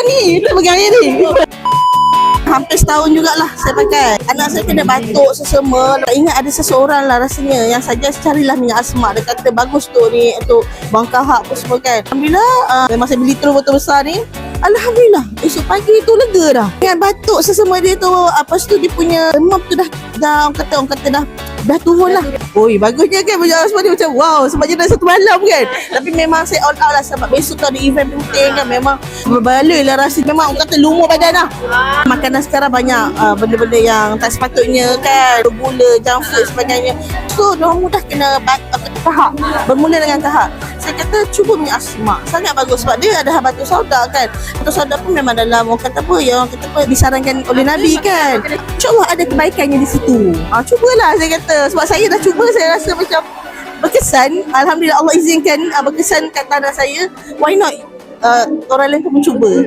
ni, tak pegang air ni. Hampir setahun jugalah saya pakai. Anak saya kena batuk sesama. Ingat ada seseorang lah rasanya yang saja carilah minyak asma. Dia kata bagus tu ni untuk buang kahak apa semua kan. Alhamdulillah memang saya beli terus botol besar ni. Alhamdulillah esok pagi tu lega dah. Ingat batuk sesama dia tu. Lepas tu dia punya demam tu dah orang kata dah turun lah. Oi, bagusnya kan minyak asma ni macam wow, sebab je dah satu malam kan. Tapi memang saya all out lah sebab besok tu ada event penting kan. Memang berbaloi lah rasa. Memang orang kata lumur badan lah. Makanan sekarang banyak benda-benda yang tak sepatutnya kan, gula, junk food sebagainya. So diorang mudah kena tahap. Bermula dengan tahap. Saya kata cuba minyak asma. Sangat bagus sebab dia ada batu sauda kan. Batu sauda pun memang dalam orang kata apa yang kita apa disarankan oleh Nabi kan. InsyaAllah ada kebaikannya di situ. Cubalah saya kata. Sebab saya dah cuba, saya rasa macam berkesan. Alhamdulillah Allah izinkan berkesan kat tanah saya. Why not orang lain pun mencuba.